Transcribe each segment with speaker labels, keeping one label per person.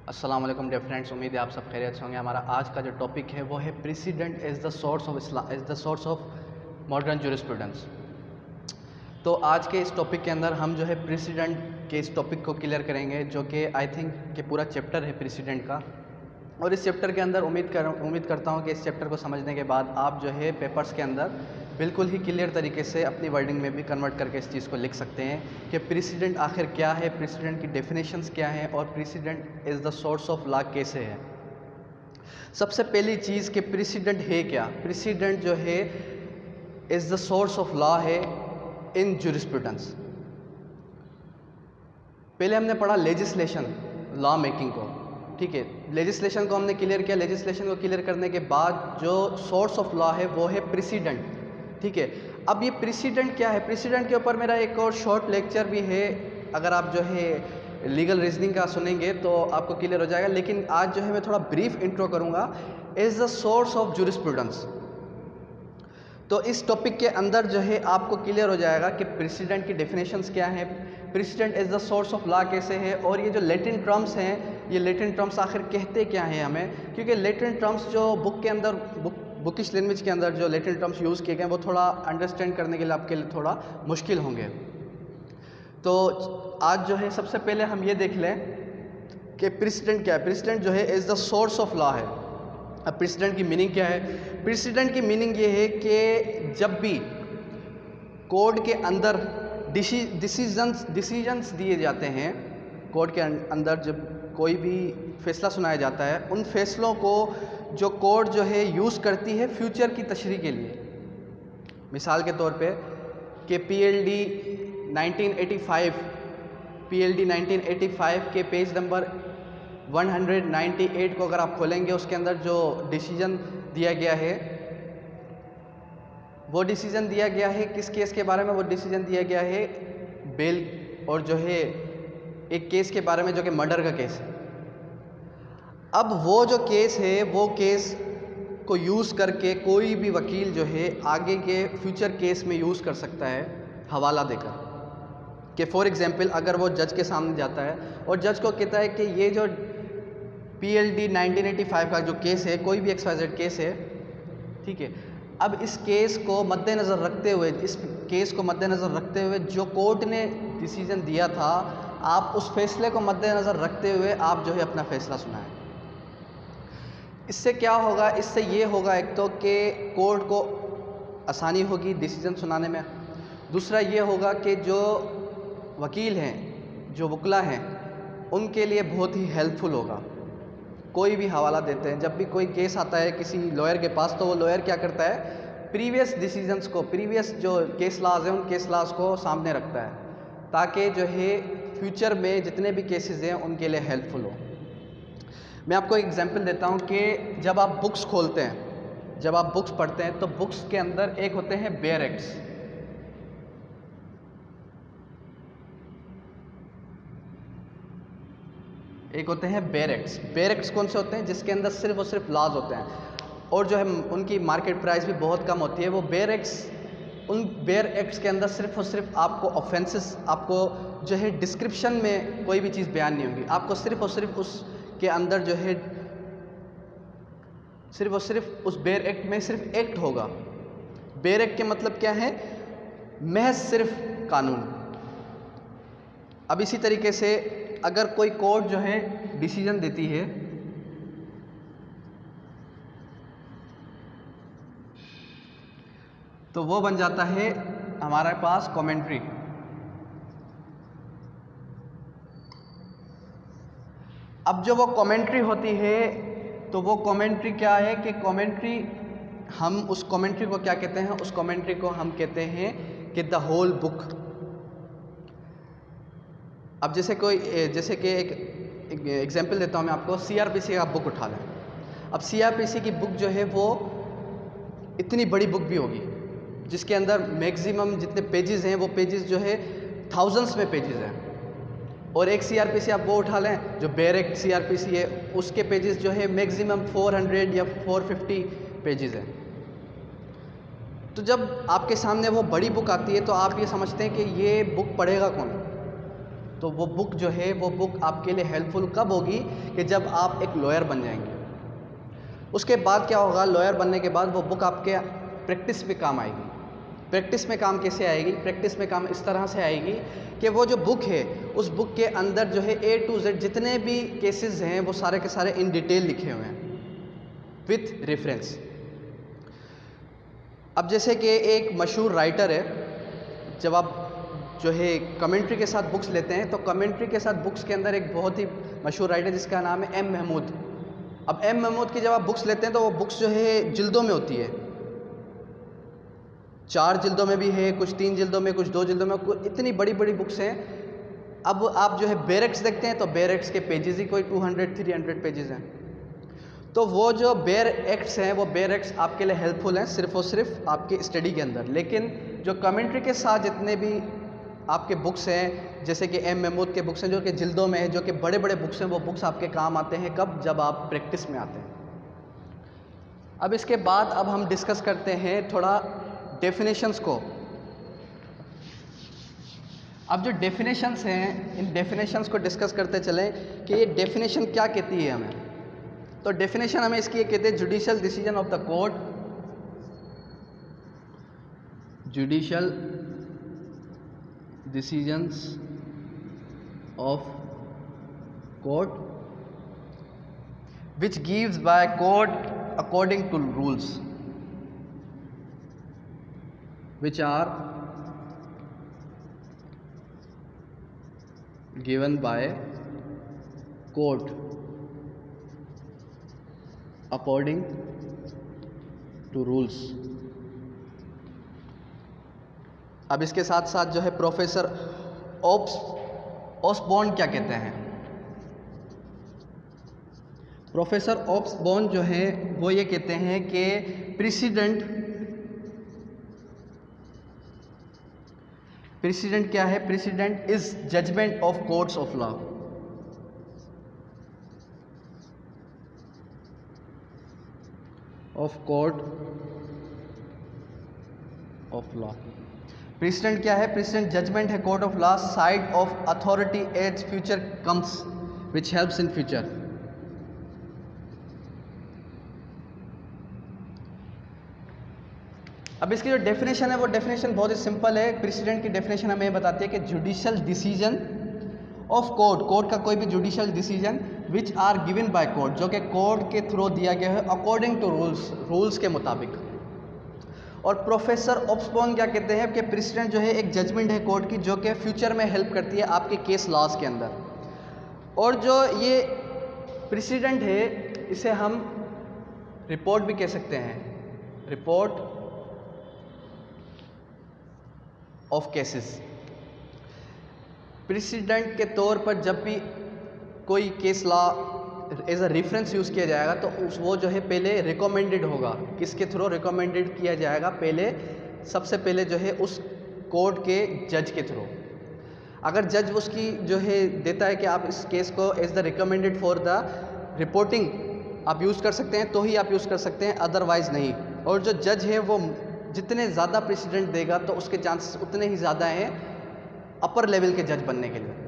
Speaker 1: अस्सलाम वालेकुम dear friends, उम्मीद है आप सब खैरियत से होंगे। हमारा आज का जो टॉपिक है वो है precedent as the source of इस्लाम, as the source of modern jurisprudence. तो आज के इस टॉपिक के अंदर हम जो है प्रेसिडेंट के इस टॉपिक को क्लियर करेंगे, जो कि आई थिंक कि पूरा चैप्टर है प्रेसिडेंट का। और इस चैप्टर के अंदर उम्मीद करता हूँ कि इस चैप्टर को समझने के बाद आप जो है पेपर्स के अंदर बिल्कुल ही क्लियर तरीके से अपनी वर्डिंग में भी कन्वर्ट करके इस चीज़ को लिख सकते हैं कि प्रेसिडेंट आखिर क्या है, प्रेसिडेंट की डेफिनेशंस क्या हैं और president is the source of law कैसे है। सबसे पहली चीज़ कि प्रेसिडेंट है क्या। प्रेसिडेंट जो है is the source of law है इन जूरिस्प्रूडेंस। पहले हमने पढ़ा लेजिस्लेशन, लॉ मेकिंग को, ठीक है। लेजिस्लेशन को हमने क्लियर किया। लेजिस्लेशन को क्लियर करने के बाद जो सोर्स ऑफ लॉ है वो है प्रेसिडेंट, ठीक है। अब ये प्रेसिडेंट क्या है, प्रेसिडेंट के ऊपर मेरा एक और शॉर्ट लेक्चर भी है। अगर आप जो है लीगल रीजनिंग का सुनेंगे तो आपको क्लियर हो जाएगा, लेकिन आज जो है मैं थोड़ा ब्रीफ इंट्रो करूँगा। Is the source of jurisprudence. तो इस टॉपिक के अंदर जो है आपको क्लियर हो जाएगा कि प्रेसिडेंट की डेफिनेशंस क्या है, president is the source of law कैसे है, और ये जो लैटिन टर्म्स हैं, ये लैटिन टर्म्स आखिर कहते क्या हैं हमें। क्योंकि लैटिन टर्म्स जो बुक के अंदर बुकिश लैंग्वेज के अंदर जो लैटिन टर्म्स यूज़ किए गए वो थोड़ा अंडरस्टैंड करने के लिए आपके लिए थोड़ा मुश्किल होंगे। तो आज जो है सबसे पहले हम ये देख लें कि प्रेसिडेंट क्या है। प्रेसिडेंट जो है is the source of law है। अब प्रेसिडेंट की मीनिंग क्या है। प्रेसिडेंट की मीनिंग ये है कि जब भी कोर्ट के अंदर डिसीजंस दिए जाते हैं, कोर्ट के अंदर जब कोई भी फैसला सुनाया जाता है, उन फैसलों को जो कोर्ट जो है यूज़ करती है फ्यूचर की तशरीह के लिए। मिसाल के तौर पे कि पीएलडी 1985 के पेज नंबर 198 को अगर आप खोलेंगे, उसके अंदर जो डिसीजन दिया गया है, वो डिसीजन दिया गया है किस केस के बारे में। वो डिसीजन दिया गया है बेल और जो है एक केस के बारे में जो कि मर्डर का केस है। अब वो जो केस है, वो केस को यूज़ करके कोई भी वकील जो है आगे के फ्यूचर केस में यूज़ कर सकता है हवाला देकर। कि फॉर एग्जांपल अगर वो जज के सामने जाता है और जज को कहता है कि ये जो पीएलडी 1985 का जो केस है, कोई भी XYZ केस है, ठीक है। अब इस केस को मद्देनज़र रखते हुए जो कोर्ट ने डिसीजन दिया था, आप उस फैसले को मद्देनज़र रखते हुए आप जो है अपना फ़ैसला सुनाएं। इससे क्या होगा, इससे ये होगा एक तो कि कोर्ट को आसानी होगी डिसीजन सुनाने में। दूसरा ये होगा कि जो वकील हैं, जो वकला हैं, उनके लिए बहुत ही हेल्पफुल होगा। कोई भी हवाला देते हैं, जब भी कोई केस आता है किसी लॉयर के पास, तो वो लॉयर क्या करता है, प्रीवियस डिसीजंस को, प्रीवियस जो केस लॉज हैं, उन केस लॉज को सामने रखता है, ताकि जो है फ्यूचर में जितने भी केसेस हैं उनके लिए हेल्पफुल हो। मैं आपको एक एग्जांपल देता हूँ कि जब आप बुक्स खोलते हैं, जब आप बुक्स पढ़ते हैं, तो बुक्स के अंदर एक होते हैं बेयर एक्ट्स। एक होते हैं बेयर एक्ट्स। बेयर एक्ट्स कौन से होते हैं, जिसके अंदर सिर्फ और सिर्फ लॉज होते हैं और जो है उनकी मार्केट प्राइस भी बहुत कम होती है। वो बेयर एक्ट्स, उन बेयर एक्ट्स के अंदर सिर्फ और सिर्फ आपको ऑफेंसेस, आपको जो है डिस्क्रिप्शन में कोई भी चीज़ बयान नहीं होगी। आपको सिर्फ और सिर्फ उसके अंदर जो है सिर्फ और सिर्फ उस बेयर एक्ट में सिर्फ एक्ट होगा। बेयर एक्ट के मतलब क्या है, महज सिर्फ कानून। अब इसी तरीके से अगर कोई कोर्ट जो है डिसीजन देती है, तो वो बन जाता है हमारे पास कमेंट्री। अब जो वो कमेंट्री होती है, तो वो कमेंट्री क्या है कि कमेंट्री, हम उस कमेंट्री को क्या कहते हैं, उस कमेंट्री को हम कहते हैं कि द होल बुक। अब जैसे कि एक एग्जांपल देता हूँ मैं आपको। CRPC का बुक उठा लें। अब CRPC की बुक जो है वो इतनी बड़ी बुक भी होगी, जिसके अंदर मैक्सिमम जितने पेजेस हैं, वो पेजेस जो है थाउजेंड्स में पेजेस हैं। और एक CRPC आप वो उठा लें जो बेयर एक्ट CRPC है, उसके पेजेस जो है मैक्सिमम 400 या 450 पेजेस हैं। तो जब आपके सामने वो बड़ी बुक आती है, तो आप ये समझते हैं कि ये बुक पढ़ेगा कौन। तो वो बुक जो है वो बुक आपके लिए हेल्पफुल कब होगी कि जब आप एक लॉयर बन जाएंगे। उसके बाद क्या होगा, लॉयर बनने के बाद वो बुक आपके प्रैक्टिस में काम आएगी। प्रैक्टिस में काम कैसे आएगी? प्रैक्टिस में काम इस तरह से आएगी कि वो जो बुक है उस बुक के अंदर जो है A to Z जितने भी केसेस हैं वो सारे के सारे इन डिटेल लिखे हुए हैं विथ रेफरेंस। अब जैसे कि एक मशहूर राइटर है, जब आप जो है कमेंट्री के साथ बुक्स लेते हैं तो कमेंट्री के साथ बुक्स के अंदर एक बहुत ही मशहूर राइटर जिसका नाम है M महमूद। अब M महमूद की जब आप बुक्स लेते हैं तो वो बुक्स जो है जिल्दों में होती है, 4 जिल्दों में भी है, कुछ 3 जिल्दों में, कुछ 2 जिल्दों में, इतनी बड़ी बड़ी बुक्स हैं। अब आप जो है बेरेक्स देखते हैं तो बेरेक्स के पेजेस ही कोई 200-300 पेजेस हैं। तो वो जो बेयर एक्ट्स हैं वो बेयर एक्ट्स आपके लिए हेल्पफुल हैं सिर्फ और सिर्फ आपके स्टडी के अंदर। लेकिन जो कमेंट्री के साथ जितने भी आपके बुक्स हैं, जैसे कि M महमूद के बुक्स हैं जो कि जिल्दों में है, जो कि बड़े बड़े बुक्स हैं, वो बुक्स आपके काम आते हैं कब? जब आप प्रैक्टिस में आते हैं। अब इसके बाद अब हम डिस्कस करते हैं थोड़ा डेफिनेशंस को। अब जो डेफिनेशंस हैं इन डेफिनेशंस को डिस्कस करते चलें कि ये डेफिनेशन क्या कहती है हमें। तो डेफिनेशन हमें इसकी ये कहते हैं judicial decision of the court, judicial decisions of court which gives by court according to rules which are given by court according to rules। अब इसके साथ साथ जो है प्रोफेसर ऑस्बॉर्न क्या कहते हैं? प्रोफेसर ऑस्बॉर्न जो है वो ये कहते हैं कि प्रेसिडेंट क्या है? Precedent is judgement of courts of law. Of court of law. Precedent क्या है? प्रेसिडेंट जजमेंट है court of law, side of authority as future comes which helps in future. अब इसकी जो डेफिनेशन है वो डेफिनेशन बहुत ही सिंपल है। प्रेसिडेंट की डेफिनेशन हमें बताती है कि जुडिशियल डिसीजन ऑफ कोर्ट का कोई भी judicial decision which are given by court, जो कि कोर्ट के थ्रू दिया गया है अकॉर्डिंग टू रूल्स के मुताबिक। और प्रोफेसर ऑस्बॉर्न क्या कहते हैं कि प्रेसिडेंट जो है एक जजमेंट है कोर्ट की जो कि फ्यूचर में हेल्प करती है आपके केस लॉज के अंदर। और जो ये प्रेसिडेंट है इसे हम रिपोर्ट भी कह सकते हैं, रिपोर्ट ऑफ केसेस। प्रेसिडेंट के तौर पर जब भी कोई case law as a reference use किया जाएगा तो वो जो है पहले रिकमेंडेड होगा। किसके थ्रू रिकमेंडेड किया जाएगा? पहले सबसे पहले जो है उस कोर्ट के जज के थ्रू। अगर जज उसकी जो है देता है कि आप इस केस को as the recommended for the reporting आप यूज़ कर सकते हैं तो ही आप यूज़ कर सकते हैं, अदरवाइज़ नहीं। और जो जज है वो जितने ज़्यादा प्रेसिडेंट देगा तो उसके चांसेस उतने ही ज़्यादा हैं अपर लेवल के जज बनने के लिए।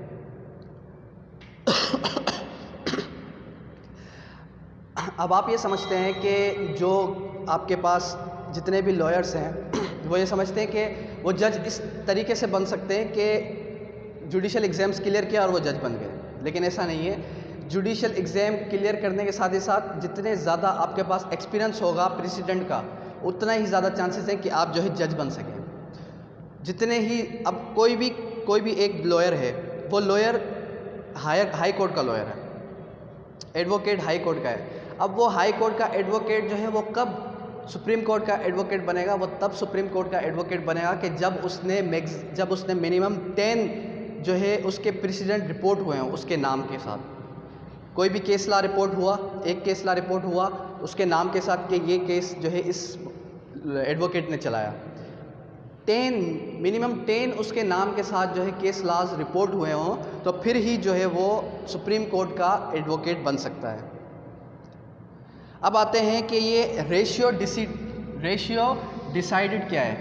Speaker 1: अब आप ये समझते हैं कि जो आपके पास जितने भी लॉयर्स हैं वो ये समझते हैं कि वो जज इस तरीके से बन सकते हैं कि जुडिशियल एग्ज़ाम्स क्लियर किया और वो जज बन गए, लेकिन ऐसा नहीं है। जुडिशियल एग्ज़ाम क्लियर करने के साथ ही साथ जितने ज़्यादा आपके पास एक्सपीरियंस होगा प्रेसिडेंट का उतना ही ज़्यादा चांसेस हैं कि आप जो है जज बन सकें। जितने ही अब कोई भी एक लॉयर है, वो लॉयर हाई कोर्ट का लॉयर है, एडवोकेट हाई कोर्ट का है। अब वो हाई कोर्ट का एडवोकेट जो है वो कब सुप्रीम कोर्ट का एडवोकेट बनेगा? वो तब सुप्रीम कोर्ट का एडवोकेट बनेगा कि जब उसने मिनिमम 10 जो है उसके प्रेसिडेंट रिपोर्ट हुए हों उसके नाम के साथ। कोई भी केस लॉ रिपोर्ट हुआ, एक केस लॉ रिपोर्ट हुआ उसके नाम के साथ कि ये केस जो है इस एडवोकेट ने चलाया। मिनिमम 10 उसके नाम के साथ जो है केस लॉज रिपोर्ट हुए हों तो फिर ही जो है वो सुप्रीम कोर्ट का एडवोकेट बन सकता है। अब आते हैं कि ये रेशियो डिसाइडेड क्या है।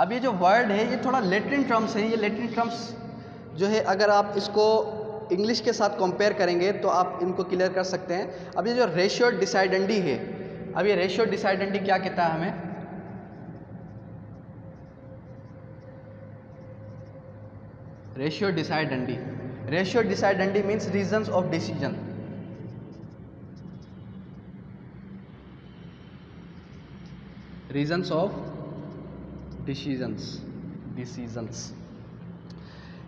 Speaker 1: अब ये जो वर्ड है ये थोड़ा लैटिन टर्म्स है, ये लैटिन टर्म्स जो है अगर आप इसको इंग्लिश के साथ कंपेयर करेंगे तो आप इनको क्लियर कर सकते हैं। अब ये जो रेशियो डिसाइडेंडी है, अब ये रेशियो डिसाइडेंडी क्या कहता है हमें? Ratio decidendi, ratio decidendi means reasons of decision. Reasons of decisions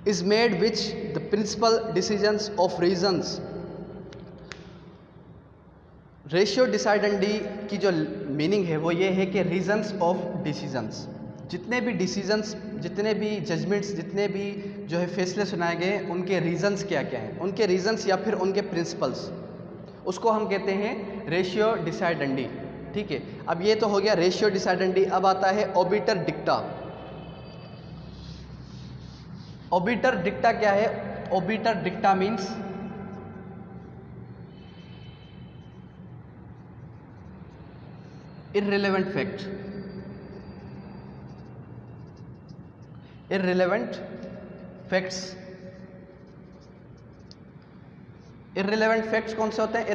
Speaker 1: is made which the principal decisions of reasons। रेशियो डिसाइडेंडी की जो मीनिंग है वो ये है कि रीजंस ऑफ डिसीजंस, जितने भी डिसीजंस, जितने भी जजमेंट्स, जितने भी जो है फैसले सुनाए गए, उनके रीजंस क्या क्या हैं, उनके रीजंस या फिर उनके प्रिंसिपल्स, उसको हम कहते हैं रेशियो डिसाइडेंडी। ठीक है, अब ये तो हो गया रेशियो डिसाइडेंडी। अब आता है ओबिटर डिक्टा। ओबिटर डिक्टा क्या है? Obiter dicta means irrelevant fact. Irrelevant facts, irrelevant facts कौन से होते हैं?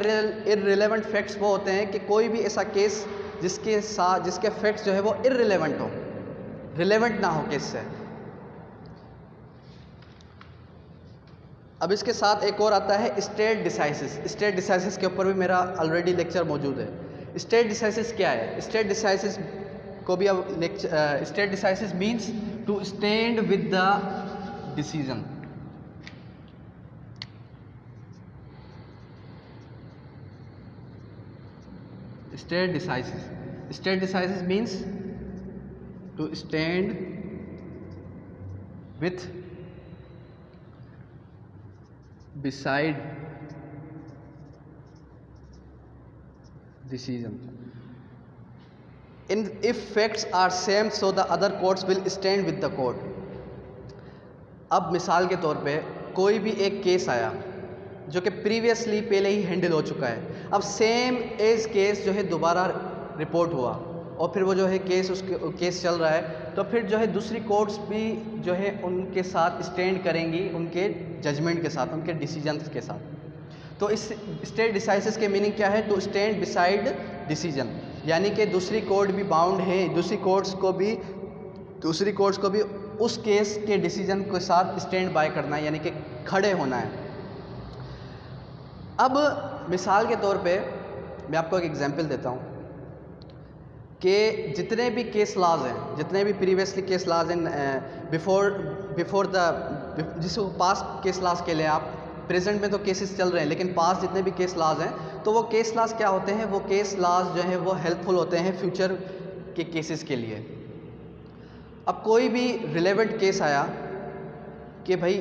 Speaker 1: इररिलेवेंट फैक्ट्स वो होते हैं कि कोई भी ऐसा केस जिसके फैक्ट्स जो है वो इररिलेवेंट हो, रिलेवेंट ना हो केस से। अब इसके साथ एक और आता है स्टेट डिसाइसिस। स्टेट डिसाइसिस के ऊपर भी मेरा ऑलरेडी लेक्चर मौजूद है। स्टेट डिसाइसिस क्या है? स्टेट डिसाइसिस को भी अब stare decisis means to stand with the decision. Stare decisis means to stand with beside decision in if facts are same so the other courts will stand with the court। अब मिसाल के तौर पे कोई भी एक केस आया जो कि प्रीवियसली पहले ही हैंडल हो चुका है, अब सेम एज केस जो है दोबारा रिपोर्ट हुआ और फिर वो जो है केस चल रहा है, तो फिर जो है दूसरी कोर्ट्स भी जो है उनके साथ स्टैंड करेंगी, उनके जजमेंट के साथ, उनके डिसीजंस के साथ। तो इस स्टेट डिसाइसिस के मीनिंग क्या है? टू स्टैंड बिसाइड डिसीजन, यानी कि दूसरी कोर्ट भी बाउंड है, दूसरी कोर्ट्स को भी उस केस के डिसीजन के साथ स्टैंड बाय करना है, यानी कि खड़े होना है। अब मिसाल के तौर पे मैं आपको एक एग्जांपल देता हूँ कि जितने भी केस लॉज हैं, जितने भी प्रीवियसली केस लॉज हैं बिफोर द, जिसको पास्ट केस लॉज के लिए आप, प्रेजेंट में तो केसेस चल रहे हैं लेकिन पास्ट जितने भी केस लॉज हैं, तो वो केस लॉज क्या होते हैं? वो केस लॉज जो है वो हेल्पफुल होते हैं फ्यूचर के केसेस के लिए। अब कोई भी रिलेवेंट केस आया कि भाई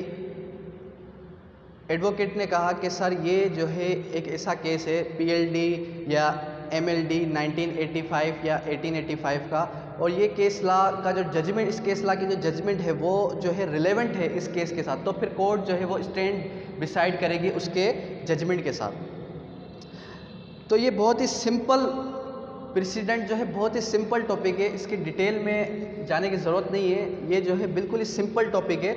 Speaker 1: एडवोकेट ने कहा कि सर ये जो है एक ऐसा केस है पीएलडी या एमएलडी 1985 या 1885 का, और ये केस लॉ का जो जजमेंट, इस केस लॉ की जो जजमेंट है वो जो है रिलेवेंट है इस केस के साथ, तो फिर कोर्ट जो है वो स्टैंड डिसाइड करेगी उसके जजमेंट के साथ। तो ये बहुत ही सिंपल प्रेसिडेंट जो है बहुत ही सिंपल टॉपिक है, इसकी डिटेल में जाने की ज़रूरत नहीं है, ये जो है बिल्कुल ही सिंपल टॉपिक है।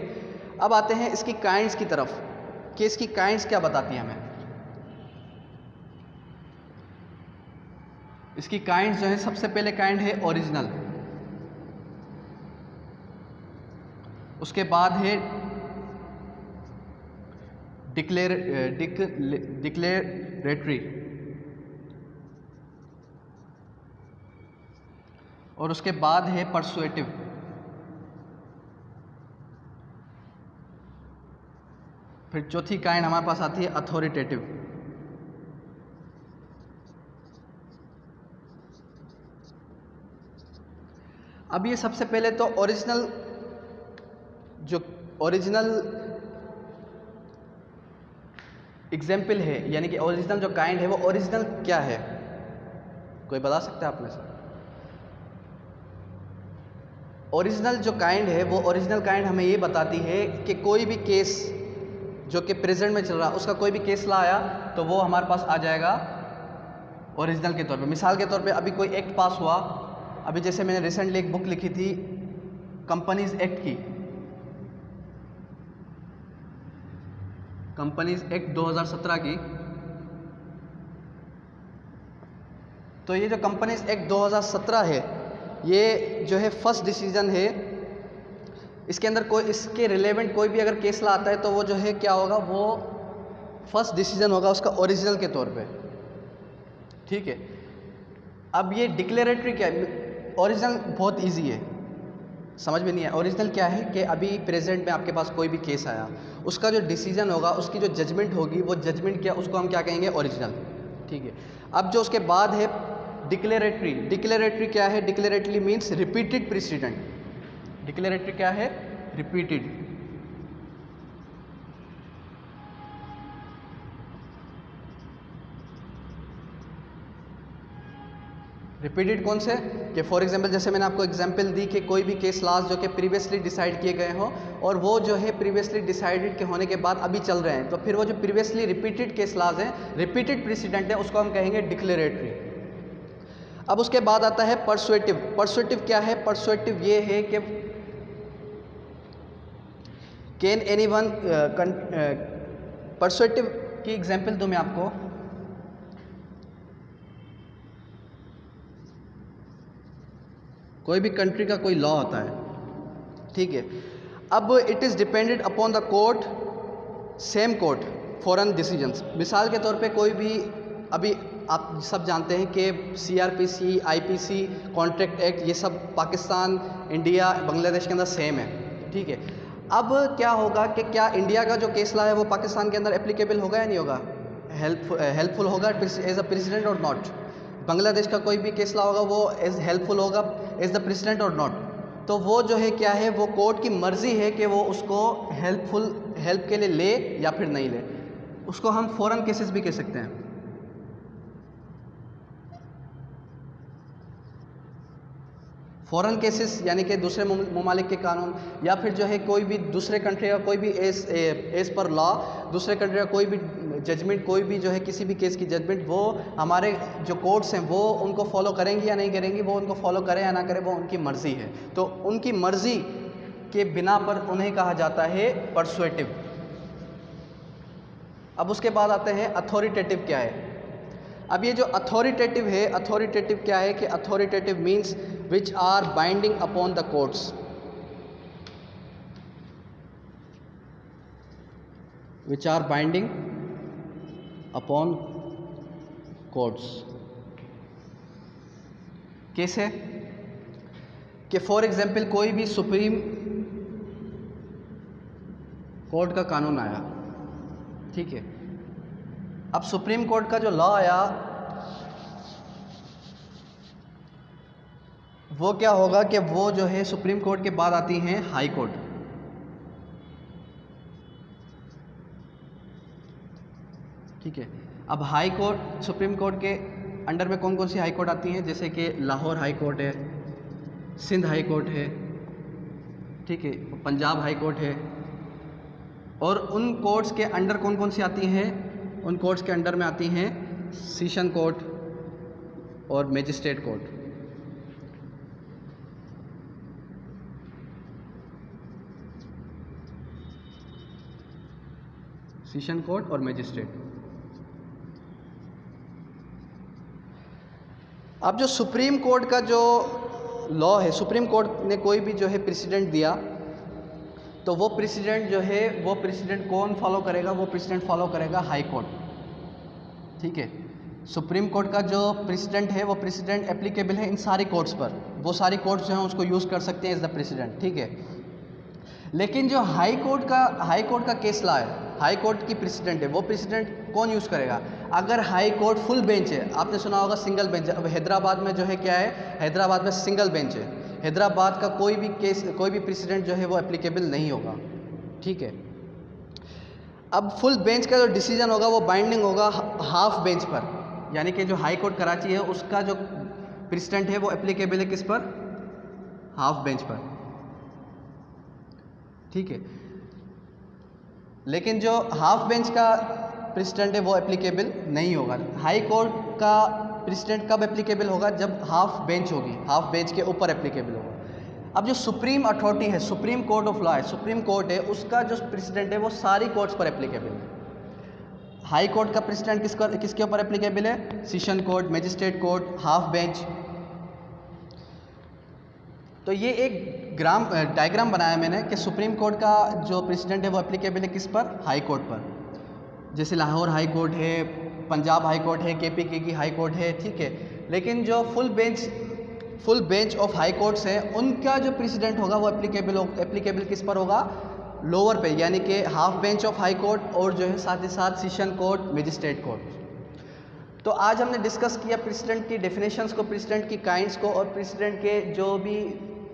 Speaker 1: अब आते हैं इसकी काइंड्स की तरफ कि इसकी काइंड्स क्या बताती हैं हमें। इसकी काइंड्स जो है, सबसे पहले काइंड है ओरिजिनल, उसके बाद है डिक्लेरेटरी, और उसके बाद है परसुएटिव, फिर चौथी काइंड हमारे पास आती है अथॉरिटेटिव। अब ये सबसे पहले तो ओरिजिनल एग्जाम्पल है, यानी कि ओरिजिनल जो काइंड है वो ओरिजिनल क्या है, कोई बता सकता है आप में से? ओरिजिनल जो काइंड है वो ओरिजिनल काइंड हमें ये बताती है कि कोई भी केस जो कि प्रेजेंट में चल रहा, उसका कोई भी केस लाया तो वो हमारे पास आ जाएगा ओरिजिनल के तौर पे। मिसाल के तौर पे अभी कोई एक्ट पास हुआ, अभी जैसे मैंने रिसेंटली एक बुक लिखी थी कंपनीज एक्ट की, कंपनीज एक्ट 2017 की, तो ये जो कंपनीज एक्ट 2017 है, ये जो है फर्स्ट डिसीजन है। इसके अंदर कोई इसके रिलेवेंट कोई भी अगर केस ला आता है तो वो जो है क्या होगा, वो फर्स्ट डिसीजन होगा उसका ओरिजिनल के तौर पे, ठीक है। अब ये डिक्लेरेटरी क्या है, ओरिजिनल बहुत इजी है, समझ में नहीं है। ओरिजिनल क्या है कि अभी प्रेजेंट में आपके पास कोई भी केस आया, उसका जो डिसीजन होगा, उसकी जो जजमेंट होगी, वो जजमेंट क्या, उसको हम क्या कहेंगे, ओरिजिनल, ठीक है। अब जो उसके बाद है डिक्लेरेटरी। डिक्लेरेटरी क्या है, declaratory means repeated president. Declaratory क्या है, रिपीटेड। रिपीटेड कौन से, कि फॉर एग्जांपल जैसे मैंने आपको एग्जांपल दी कि कोई भी केस लॉज जो कि प्रीवियसली डिसाइड किए गए हों और वो जो है प्रीवियसली डिसाइडेड के होने के बाद अभी चल रहे हैं, तो फिर वो जो प्रीवियसली रिपीटेड केस लॉज हैं, रिपीटेड प्रेसिडेंट है, उसको हम कहेंगे डिक्लेरेटरी। अब उसके बाद आता है पर्सुएटिव। पर्सुएटिव क्या है, पर्सुएटिव ये है कि कैन एनीवन, पर्सुएटिव की एग्जांपल दूं मैं आपको, कोई भी कंट्री का कोई लॉ होता है, ठीक है। अब it is depended upon the court, same court, foreign decisions. मिसाल के तौर पे कोई भी, अभी आप सब जानते हैं कि CRPC, IPC, कॉन्ट्रैक्ट एक्ट, ये सब पाकिस्तान, इंडिया, बांग्लादेश के अंदर सेम है, ठीक है। अब क्या होगा कि क्या इंडिया का जो केस लॉ है वो पाकिस्तान के अंदर एप्लीकेबल होगा या नहीं होगा, हेल्पफुल होगा एज अ प्रेसिडेंट और नॉट। बांग्लादेश का कोई भी केस लॉ होगा वो एज हेल्पफुल होगा एज द प्रेसिडेंट और नॉट। तो वो जो है क्या है, वो कोर्ट की मर्ज़ी है कि वो उसको हेल्प के लिए ले या फिर नहीं ले। उसको हम फॉरेन केसेस भी कह सकते हैं। फॉरेन केसेस यानी कि दूसरे ममालिक के कानून, या फिर जो है कोई भी दूसरे कंट्री का कोई भी एज पर लॉ, दूसरे कंट्री का कोई भी जजमेंट, कोई भी जो है किसी भी केस की जजमेंट, वो हमारे जो कोर्ट्स हैं वो उनको फॉलो करेंगी या नहीं करेंगी, वो उनको फॉलो करें या ना करें, वो उनकी मर्ज़ी है। तो उनकी मर्ज़ी के बिना पर उन्हें कहा जाता है पर्सुएटिव। अब उसके बाद आते हैं अथॉरिटेटिव क्या है। अब ये जो अथॉरिटेटिव है, अथॉरिटेटिव क्या है कि authoritative means which are binding upon the courts, which are binding upon courts. कैसे, कि फॉर एग्जाम्पल कोई भी सुप्रीम कोर्ट का कानून आया, ठीक है। अब सुप्रीम कोर्ट का जो लॉ आया वो क्या होगा कि वो जो है सुप्रीम कोर्ट के बाद आती हैं हाई कोर्ट, ठीक है। अब हाई कोर्ट, सुप्रीम कोर्ट के अंडर में कौन कौन सी हाई कोर्ट आती हैं, जैसे कि लाहौर हाई कोर्ट है, सिंध हाई कोर्ट है, ठीक है, पंजाब हाई कोर्ट है। और उन कोर्ट्स के अंडर कौन कौन सी आती हैं, उन कोर्ट्स के अंडर में आती हैं सेशन कोर्ट और मैजिस्ट्रेट कोर्ट। सेशन कोर्ट और मैजिस्ट्रेट। अब जो सुप्रीम कोर्ट का जो लॉ है, सुप्रीम कोर्ट ने कोई भी जो है प्रेसिडेंट दिया, तो वो प्रेसिडेंट जो है, वो प्रेसिडेंट कौन फॉलो करेगा, वो प्रेसिडेंट फॉलो करेगा हाई कोर्ट, ठीक है। सुप्रीम कोर्ट का जो प्रेसिडेंट है वो प्रेसिडेंट एप्लीकेबल है इन सारी कोर्ट्स पर, वो सारी कोर्ट्स जो हैं उसको यूज़ कर सकते हैं एज द प्रेसिडेंट, ठीक है। लेकिन जो हाई कोर्ट का केस लॉ है, हाई कोर्ट की प्रेसिडेंट है, वो प्रेसिडेंट कौन यूज़ करेगा, अगर हाई कोर्ट फुल बेंच है। आपने सुना होगा सिंगल बेंच है। अब हैदराबाद में जो है क्या है, हैदराबाद में सिंगल बेंच है। हैदराबाद का कोई भी केस, कोई भी प्रेसिडेंट जो है वो एप्लीकेबल नहीं होगा, ठीक है। अब फुल बेंच का जो डिसीजन होगा वो बाइंडिंग होगा हाफ बेंच पर, यानी कि जो हाई कोर्ट कराची है उसका जो प्रेसिडेंट है वो एप्लीकेबल है किस पर, हाफ बेंच पर, ठीक है। लेकिन जो हाफ बेंच का प्रेसिडेंट है वो एप्लीकेबल नहीं होगा। हाई कोर्ट का प्रेसिडेंट कब एप्लीकेबल होगा, जब हाफ बेंच होगी, हाफ बेंच के ऊपर एप्लीकेबल होगा। अब जो सुप्रीम अथॉरिटी है, सुप्रीम कोर्ट ऑफ लॉ है, सुप्रीम कोर्ट है, उसका जो प्रेसिडेंट है वो सारी कोर्ट्स पर एप्लीकेबल है, हाई कोर्ट का प्रेसिडेंट किसके ऊपर एप्लीकेबल है? Session court, magistrate court, half bench. तो ये एक डायग्राम बनाया मैंने कि सुप्रीम कोर्ट का जो प्रेसिडेंट है वो एप्लीकेबल है किस पर? हाई कोर्ट पर। जैसे लाहौर हाई कोर्ट है, पंजाब हाई कोर्ट है, KPK की हाई कोर्ट है, ठीक है। लेकिन जो full bench of high courts हैं उनका जो प्रेसिडेंट होगा वो एप्लीकेबल किस पर होगा? लोअर पे, यानी कि half bench of high court और जो है साथ ही साथ सेशन कोर्ट, मजिस्ट्रेट कोर्ट। तो आज हमने डिस्कस किया प्रेसिडेंट की डेफिनेशंस को, प्रेसिडेंट की काइंड्स को, और प्रेसिडेंट के जो भी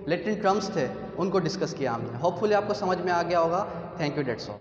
Speaker 1: लेटेंट टर्म्स थे उनको डिस्कस किया हमने। होपफुली आपको समझ में आ गया होगा। Thank you, that's all.